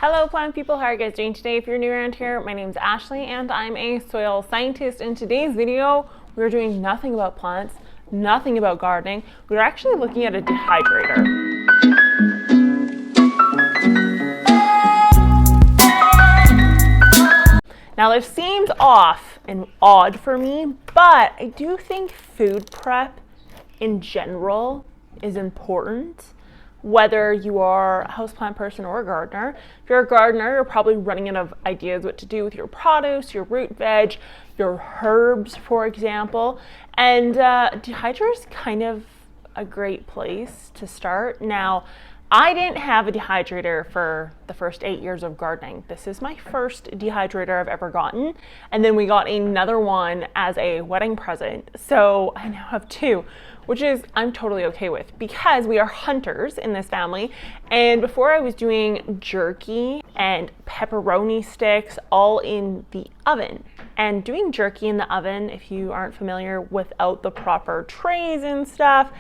Hello plant people, how are you guys doing today? If you're new around here, my name's Ashley and I'm a soil scientist. In today's video, we're doing nothing about plants, nothing about gardening. We're actually looking at a dehydrator. Now this seems off and odd for me, but I do think food prep in general is important. Whether you are a houseplant person or a gardener. If you're a gardener, you're probably running out of ideas what to do with your produce, your root veg, your herbs, for example. And dehydrator is kind of a great place to start. Now, I didn't have a dehydrator for the first 8 years of gardening. This is my first dehydrator I've ever gotten. And then we got another one as a wedding present. So I now have two, which is I'm totally okay with because we are hunters in this family. And before I was doing jerky and pepperoni sticks all in the oven. And doing jerky in the oven, if you aren't familiar, without the proper trays and stuff,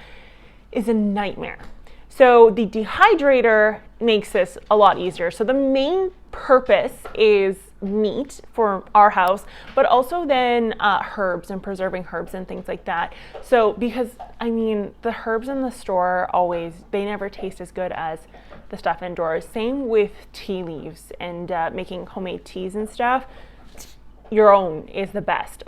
is a nightmare. So the dehydrator makes this a lot easier. So the main purpose is meat for our house, but also then herbs and preserving herbs and things like that. So because I mean, the herbs in the store they never taste as good as the stuff indoors. Same with tea leaves and making homemade teas and stuff. Your own is the best.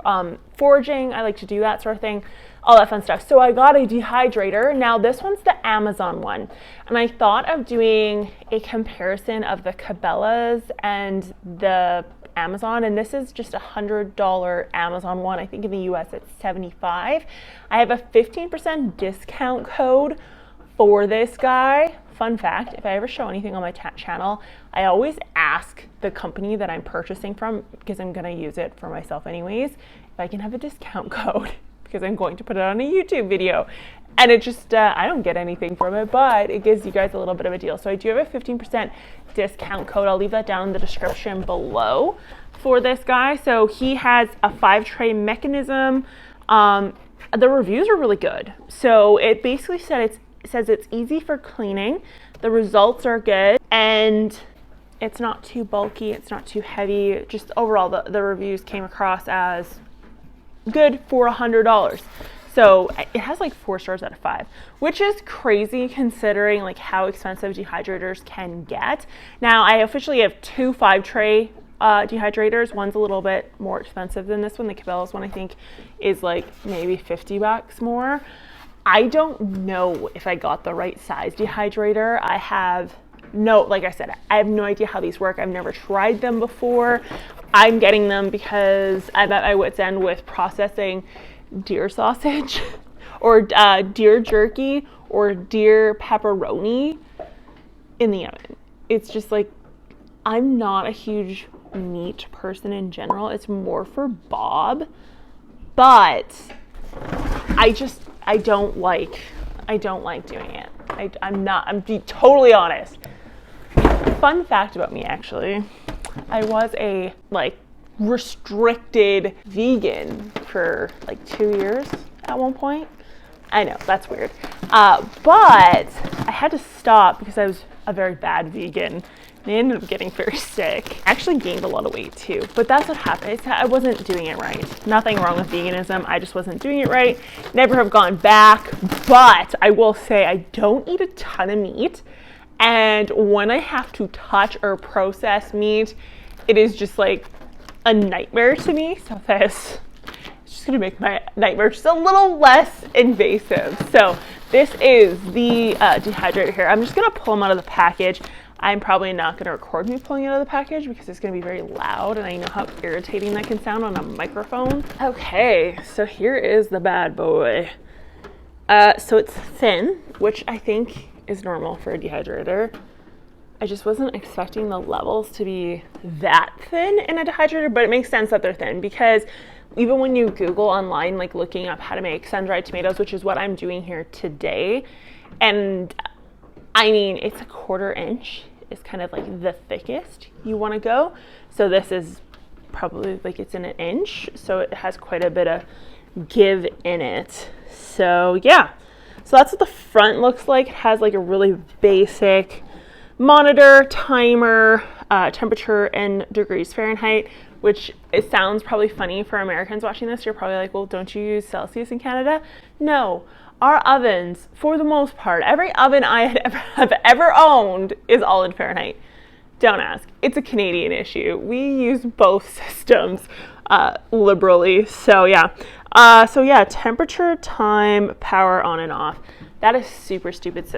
Foraging, I like to do that sort of thing, all that fun stuff. So I got a dehydrator. Now this one's the Amazon one. And I thought of doing a comparison of the Cabela's and the Amazon. And this is just $100 Amazon one. I think in the US it's $75. I have a 15% discount code for this guy. Fun fact, if I ever show anything on my channel, I always ask the company that I'm purchasing from, because I'm gonna use it for myself anyways, if I can have a discount code, because I'm going to put it on a YouTube video. And it just, I don't get anything from it, but it gives you guys a little bit of a deal. So I do have a 15% discount code. I'll leave that down in the description below for this guy. So he has a 5-tray mechanism. The reviews are really good. So it basically says it's easy for cleaning, the results are good, and it's not too bulky, it's not too heavy. Just overall, the reviews came across as good for $100. So it has like 4 stars out of 5, which is crazy considering like how expensive dehydrators can get. Now I officially have 2 5-tray dehydrators. One's a little bit more expensive than this one. The Cabela's one I think is like maybe $50 more. I don't know if I got the right size dehydrator. Like I said, I have no idea how these work. I've never tried them before. I'm getting them because I'm at my wit's end with processing deer sausage or deer jerky or deer pepperoni in the oven. It's just like, I'm not a huge meat person in general. It's more for Bob, but I don't like doing it. I'm being totally honest. Fun fact about me, actually, I was a restricted vegan for 2 years at one point. I know, that's weird. But I had to stop because I was a very bad vegan. I ended up getting very sick. I actually gained a lot of weight too, but that's what happened. I wasn't doing it right. Nothing wrong with veganism. I just wasn't doing it right. Never have gone back, but I will say I don't eat a ton of meat. And when I have to touch or process meat, it is just like a nightmare to me. So this is just gonna make my nightmare just a little less invasive. So this is the dehydrator here. I'm just gonna pull them out of the package. I'm probably not going to record me pulling it out of the package because it's going to be very loud and I know how irritating that can sound on a microphone. Okay, so here is the bad boy. So it's thin, which I think is normal for a dehydrator. I just wasn't expecting the levels to be that thin in a dehydrator, but it makes sense that they're thin because even when you Google online, like looking up how to make sun-dried tomatoes, which is what I'm doing here today, and I mean, it's a 1/4 inch is kind of like the thickest you want to go. So this is probably like it's in 1 inch. So it has quite a bit of give in it. So yeah, so that's what the front looks like. It has like a really basic monitor, timer, temperature in degrees Fahrenheit, which it sounds probably funny for Americans watching this. You're probably like, well, don't you use Celsius in Canada? No, our ovens, for the most part, every oven I have ever owned is all in Fahrenheit. Don't ask. It's a Canadian issue. We use both systems liberally. So yeah. Temperature, time, power on and off. That is super stupid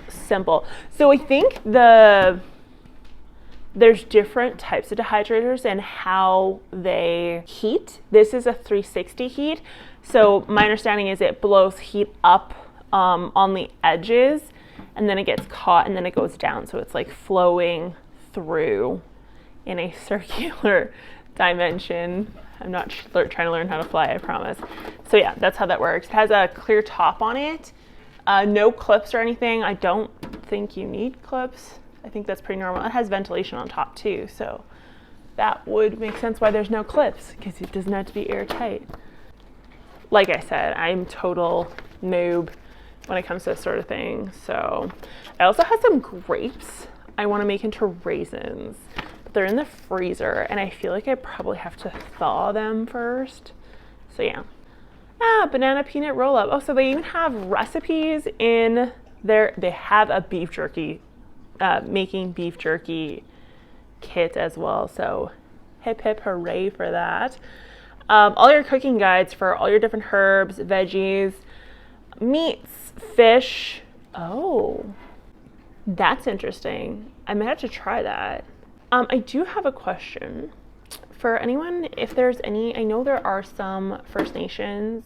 simple. So I think there's different types of dehydrators and how they heat. This is a 360 heat. So my understanding is it blows heat up on the edges, and then it gets caught and then it goes down. So it's like flowing through in a circular dimension. I'm not trying to learn how to fly, I promise. So yeah, that's how that works. It has a clear top on it. No clips or anything. I don't think you need clips. I think that's pretty normal. It has ventilation on top too, so that would make sense why there's no clips, because it doesn't have to be airtight. Like I said, I'm total noob when it comes to this sort of thing. So I also have some grapes I want to make into raisins, but they're in the freezer and I feel like I probably have to thaw them first. So yeah. Banana peanut roll up. Oh, so they even have recipes in there. They have a beef jerky, making beef jerky kit as well. So hip hip hooray for that. All your cooking guides for all your different herbs, veggies, meats, fish. Oh, that's interesting. I might have to try that. I do have a question for anyone. If there's any, I know there are some First Nations,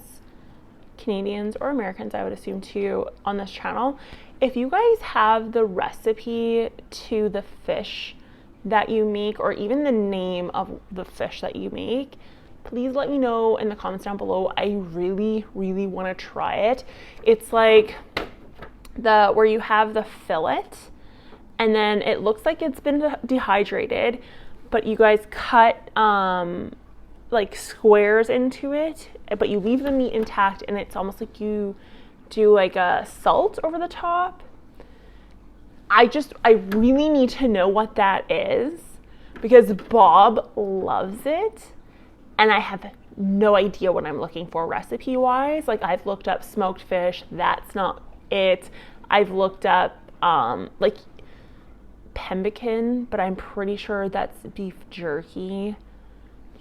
Canadians, or Americans, I would assume too, on this channel. If you guys have the recipe to the fish that you make, or even the name of the fish that you make, please let me know in the comments down below. I really, really want to try it. It's like where you have the fillet and then it looks like it's been dehydrated, but you guys cut like squares into it, but you leave the meat intact, and it's almost like you do like a salt over the top. I really need to know what that is, because Bob loves it and I have no idea what I'm looking for recipe wise. Like, I've looked up smoked fish, that's not it. I've looked up like pemmican, but I'm pretty sure that's beef jerky,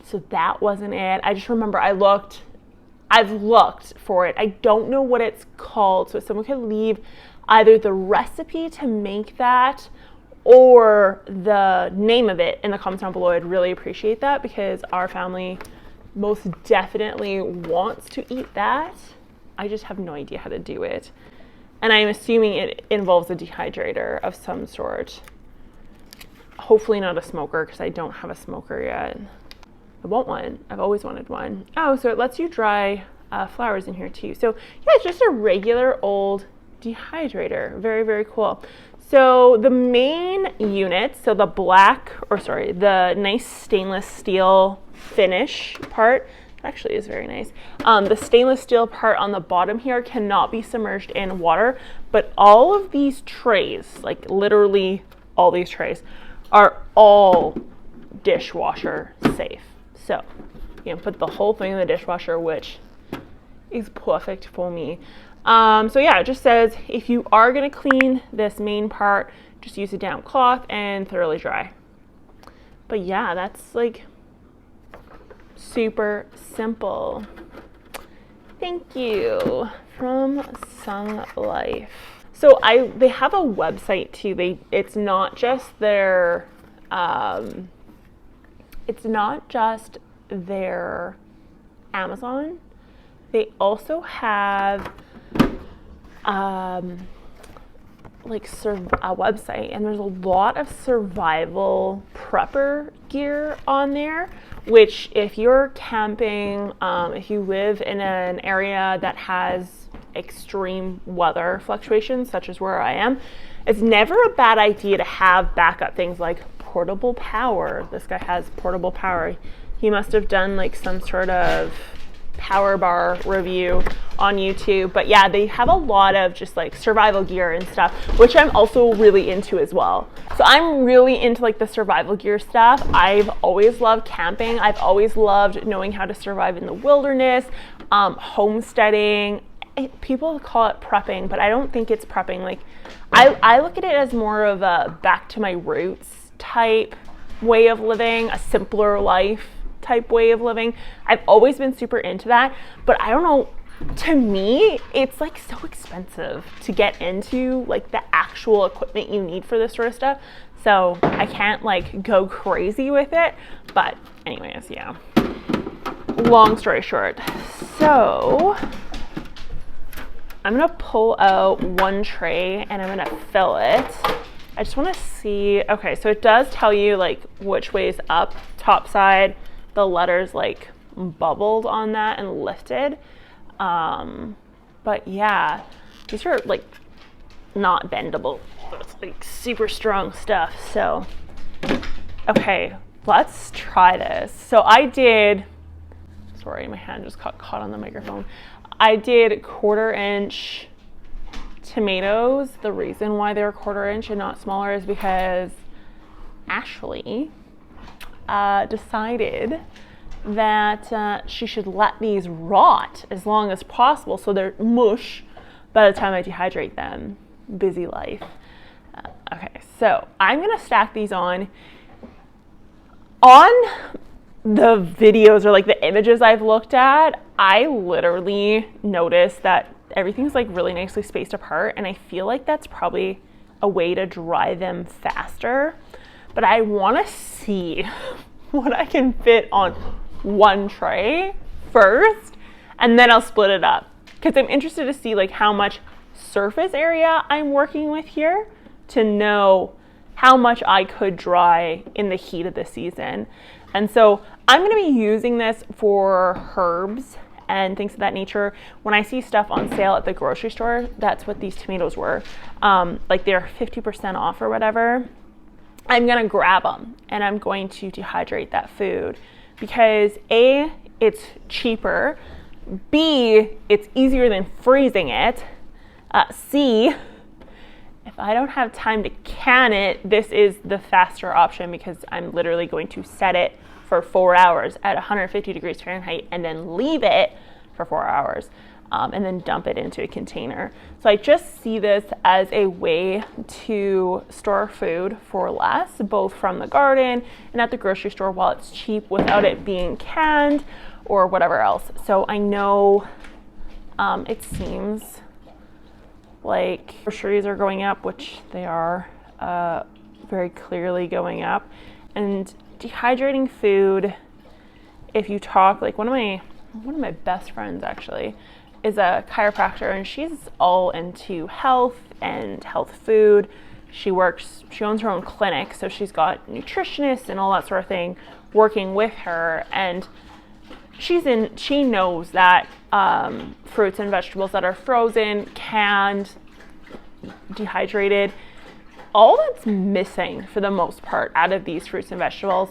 so that wasn't it. I just remember I've looked for it. I don't know what it's called, so if someone could leave either the recipe to make that or the name of it in the comments down below, I'd really appreciate that, because our family most definitely wants to eat that. I just have no idea how to do it, and I'm assuming it involves a dehydrator of some sort. Hopefully not a smoker, because I don't have a smoker yet. I want one. I've always wanted one. Oh, so it lets you dry flowers in here too. So yeah, it's just a regular old dehydrator. Very, very cool. So the main unit, so the nice stainless steel finish part, actually is very nice. The stainless steel part on the bottom here cannot be submerged in water, but all of these trays, like literally all these trays, are all dishwasher safe. So you can put the whole thing in the dishwasher, which is perfect for me. So yeah, it just says if you are going to clean this main part, just use a damp cloth and thoroughly dry. But yeah, that's like super simple. Thank you from Sunglife. So they have a website too. It's not just their Amazon. They also have a website, and there's a lot of survival prepper gear on there, which if you're camping, if you live in an area that has extreme weather fluctuations, such as where I am, it's never a bad idea to have backup things like portable power. This guy has portable power. He must have done like some sort of power bar review on YouTube. But yeah, they have a lot of just like survival gear and stuff, which I'm also really into as well. So I'm really into like the survival gear stuff. I've always loved camping. I've always loved knowing how to survive in the wilderness, homesteading. People call it prepping, but I don't think it's prepping. Like I look at it as more of a back to my roots type way of living, a simpler life type way of living. I've always been super into that, but I don't know, to me it's like so expensive to get into like the actual equipment you need for this sort of stuff, so I can't like go crazy with it. But anyways, yeah, long story short, so I'm gonna pull out one tray and I'm gonna fill it. I just want to see, okay, so it does tell you like which way is up, top side, the letters like bubbled on that and lifted. But yeah, these are like not bendable. It's like super strong stuff. So, okay, let's try this. So I did, sorry, my hand just got caught on the microphone. I did 1/4 inch tomatoes. The reason why they're 1/4 inch and not smaller is because Ashley decided that she should let these rot as long as possible so they're mush by the time I dehydrate them. Busy life. Okay, so I'm gonna stack these on the videos or like the images I've looked at. I literally noticed that everything's like really nicely spaced apart, and I feel like that's probably a way to dry them faster. But I want to see what I can fit on one tray first, and then I'll split it up, because I'm interested to see like how much surface area I'm working with here to know how much I could dry in the heat of the season. And so I'm going to be using this for herbs and things of that nature. When I see stuff on sale at the grocery store, that's what these tomatoes were. Like they're 50% off or whatever. I'm going to grab them and I'm going to dehydrate that food because A, it's cheaper. B, it's easier than freezing it. C, if I don't have time to can it, this is the faster option because I'm literally going to set it for 4 hours at 150 degrees Fahrenheit and then leave it for 4 hours and then dump it into a container. So I just see this as a way to store food for less, both from the garden and at the grocery store while it's cheap without it being canned or whatever else. So I know it seems like groceries are going up, which they are very clearly going up. And dehydrating food, if you talk, like one of my best friends actually is a chiropractor, and she's all into health and health food. She owns her own clinic, so she's got nutritionists and all that sort of thing working with her, and she knows that fruits and vegetables that are frozen, canned, dehydrated, all that's missing for the most part out of these fruits and vegetables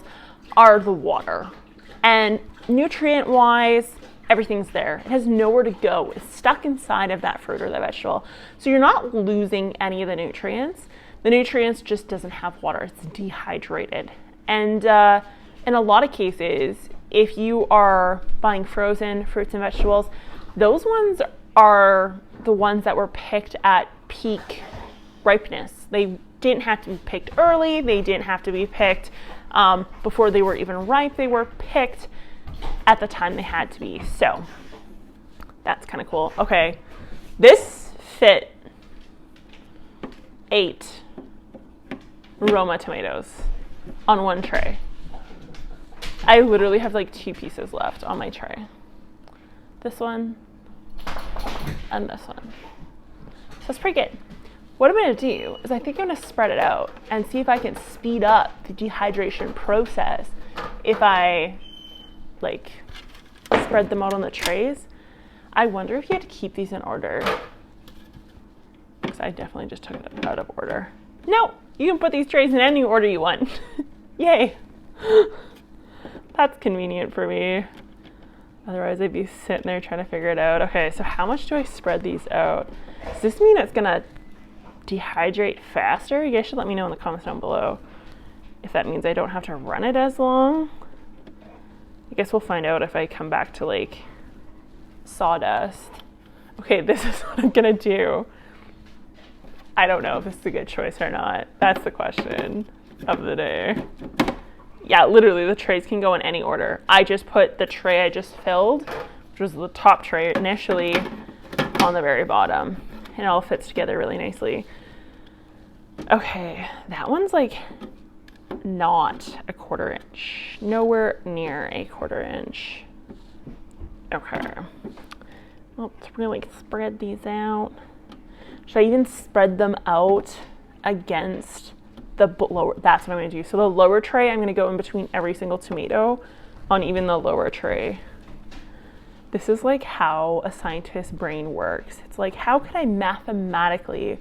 are the water. And nutrient wise, everything's there. It has nowhere to go. It's stuck inside of that fruit or that vegetable. So you're not losing any of the nutrients. The nutrients just doesn't have water. It's dehydrated. And in a lot of cases, if you are buying frozen fruits and vegetables, those ones are the ones that were picked at peak ripeness. They didn't have to be picked early. They didn't have to be picked before they were even ripe. They were picked at the time they had to be. So that's kind of cool. Okay, this fit 8 Roma tomatoes on one tray. I literally have like 2 pieces left on my tray. This one and this one. So that's pretty good. What I'm going to do is I think I'm going to spread it out and see if I can speed up the dehydration process if I like spread them out on the trays. I wonder if you had to keep these in order, because I definitely just took it out of order. No, you can put these trays in any order you want. Yay. That's convenient for me. Otherwise I'd be sitting there trying to figure it out. Okay, so how much do I spread these out? Does this mean it's gonna dehydrate faster? You guys should let me know in the comments down below if that means I don't have to run it as long. I guess we'll find out if I come back to like sawdust. Okay, this is what I'm gonna do. I don't know if this is a good choice or not. That's the question of the day. Yeah, literally the trays can go in any order. I just put the tray I just filled, which was the top tray initially, on the very bottom. And it all fits together really nicely. Okay, that one's like not a 1/4 inch. Nowhere near a 1/4 inch. Okay. Let's really spread these out. Should I even spread them out against the lower? That's what I'm gonna do. So the lower tray, I'm gonna go in between every single tomato on even the lower tray. This is like how a scientist's brain works. It's like, how can I mathematically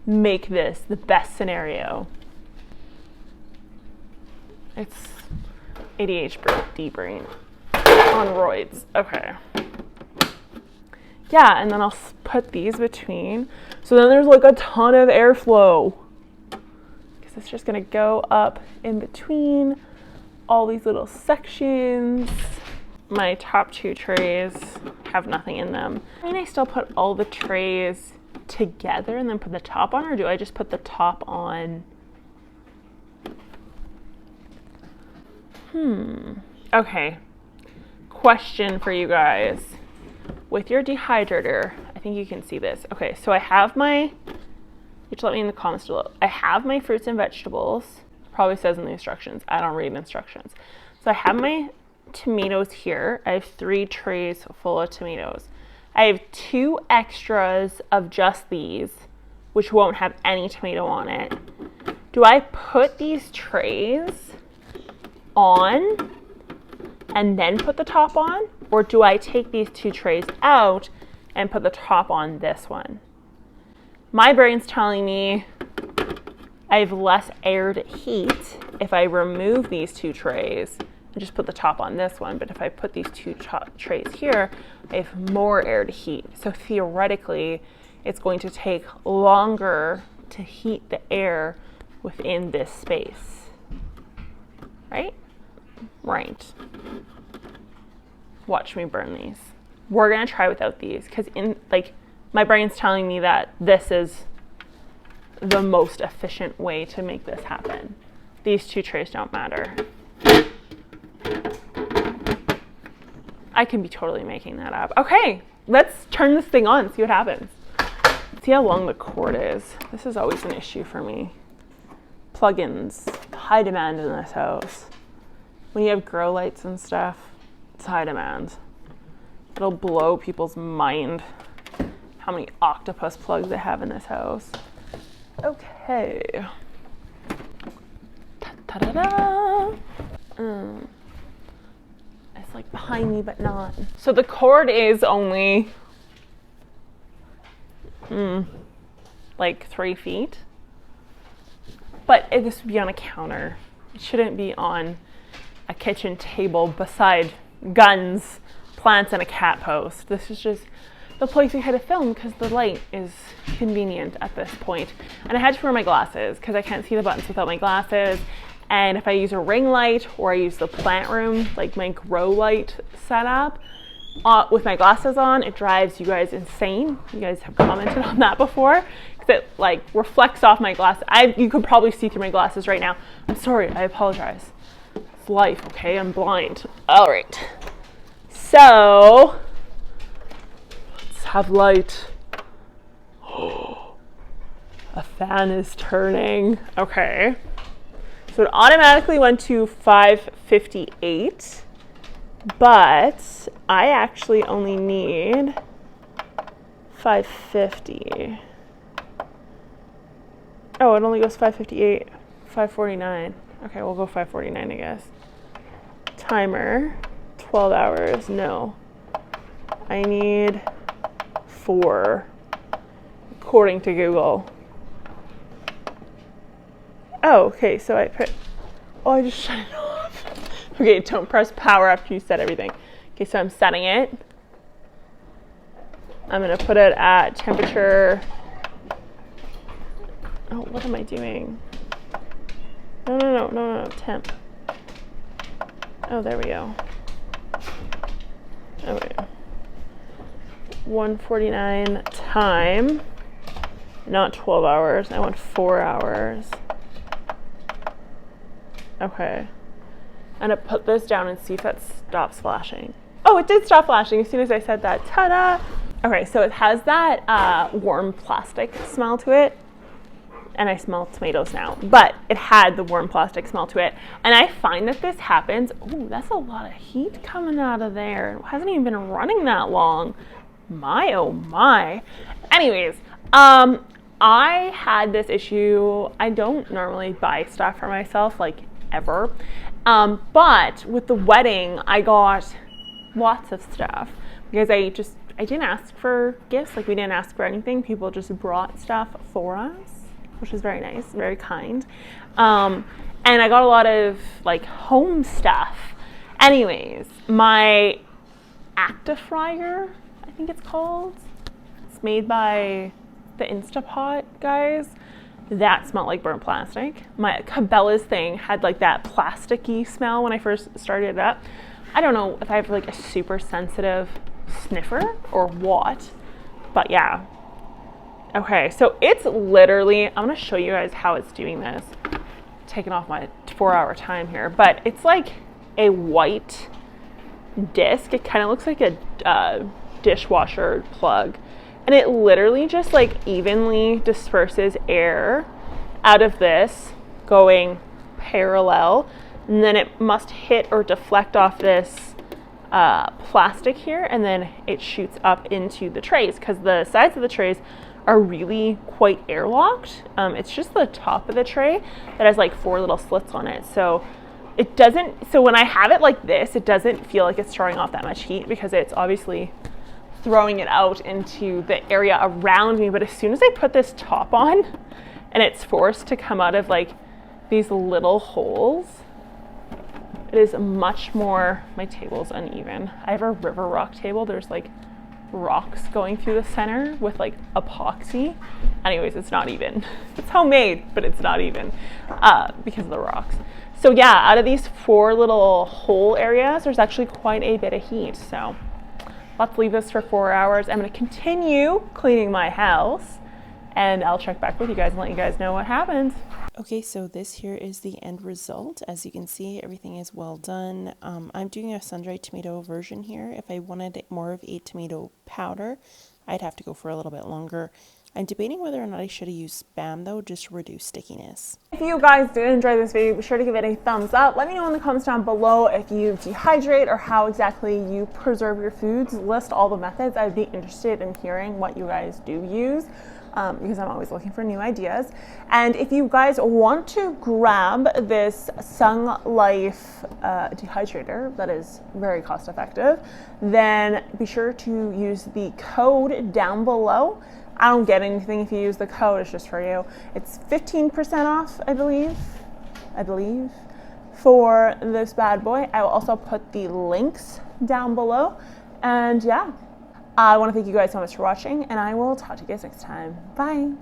make this the best scenario? It's ADHD brain on roids. Okay. Yeah, and then I'll put these between. So then there's like a ton of airflow. Because it's just gonna go up in between all these little sections. My top 2 trays have nothing in them. I mean, I still put all the trays together and then put the top on, or do I just put the top on? Okay. Question for you guys. With your dehydrator, I think you can see this. Okay, so I have my, which let me in the comments below. I have my fruits and vegetables. Probably says in the instructions. I don't read the instructions. So I have my tomatoes here. I have 3 trays full of tomatoes. I have 2 extras of just these, which won't have any tomato on it. Do I put these trays on and then put the top on? Or do I take these 2 trays out and put the top on this one? My brain's telling me I have less air to heat if I remove these 2 trays and just put the top on this one. But if I put these 2 trays here, I have more air to heat. So theoretically, it's going to take longer to heat the air within this space. Right? Right. Watch me burn these. We're gonna try without these because my brain's telling me that this is the most efficient way to make this happen. These 2 trays don't matter. I can be totally making that up. Okay, let's turn this thing on, see what happens. See how long the cord is. This is always an issue for me. Plugins, high demand in this house. When you have grow lights and stuff, it's high demand. It'll blow people's mind how many octopus plugs they have in this house. Okay. Ta-da-da! It's like behind me, but not. So the cord is only like 3 feet. But this would be on a counter. It shouldn't be on a kitchen table beside guns, plants, and a cat post. This is just the place we had to film because the light is convenient at this point. And I had to wear my glasses because I can't see the buttons without my glasses. And if I use a ring light or I use the plant room, like my grow light setup, with my glasses on, it drives you guys insane. You guys have commented on that before because it like reflects off my glasses. You could probably see through my glasses right now. I'm sorry, I apologize. It's life, okay? I'm blind. All right. So let's have light. Oh, a fan is turning. Okay. So it automatically went to 558, but I actually only need 550. Oh, it only goes 558, 549. Okay, we'll go 549, I guess. Timer, 12 hours, no. I need 4, according to Google. Oh, okay, so I just shut it off. Okay, don't press power after you set everything. Okay, so I'm setting it. I'm gonna put it at temperature. Oh, what am I doing? No, temp. Oh, there we go. Okay. 149 time, not 12 hours. I want 4 hours. Okay. I'm gonna put this down and see if that stops flashing. Oh, it did stop flashing as soon as I said that. Ta-da! Okay, so it has that warm plastic smell to it. And I smell tomatoes now, but it had the warm plastic smell to it. And I find that this happens. Ooh, that's a lot of heat coming out of there. It hasn't even been running that long. My, oh my. Anyways, I had this issue. I don't normally buy stuff for myself, like ever. But with the wedding, I got lots of stuff because I didn't ask for gifts. Like we didn't ask for anything. People just brought stuff for us, which is very nice, very kind. And I got a lot of like home stuff. Anyways, my Active Fryer, I think it's called. It's made by the Instapot guys. That smelled like burnt plastic. My Cabela's thing had like that plasticky smell when I first started it up. I don't know if I have like a super sensitive sniffer or what, but yeah. Okay, so it's literally, I'm gonna show you guys how it's doing this. Taking off my 4-hour time here, but it's like a white disc. It kind of looks like a dishwasher plug. And it literally just like evenly disperses air out of this going parallel. And then it must hit or deflect off this plastic here. And then it shoots up into the trays because the sides of the trays are really quite airlocked. It's just the top of the tray that has like 4 little slits on it. So it doesn't, so when I have it like this, it doesn't feel like it's throwing off that much heat because it's obviously throwing it out into the area around me. But as soon as I put this top on and it's forced to come out of like these little holes, it is much more, my table's uneven. I have a river rock table. There's like rocks going through the center with like epoxy. Anyways, it's not even. It's homemade, but it's not even because of the rocks. So yeah, out of these 4 little hole areas, there's actually quite a bit of heat. So let's leave this for 4 hours. I'm going to continue cleaning my house and I'll check back with you guys and let you guys know what happens. Okay, so this here is the end result. As you can see, everything is well done. I'm doing a sun-dried tomato version here. If I wanted more of a tomato powder, I'd have to go for a little bit longer. I'm debating whether or not I should have used Spam though, just to reduce stickiness. If you guys did enjoy this video, be sure to give it a thumbs up. Let me know in the comments down below if you dehydrate or how exactly you preserve your foods. List all the methods. I'd be interested in hearing what you guys do use. Because I'm always looking for new ideas. And if you guys want to grab this Sunglife Dehydrator that is very cost effective, then be sure to use the code down below. I don't get anything if you use the code, it's just for you. It's 15% off, I believe, for this bad boy. I will also put the links down below. And yeah. I want to thank you guys so much for watching, and I will talk to you guys next time. Bye.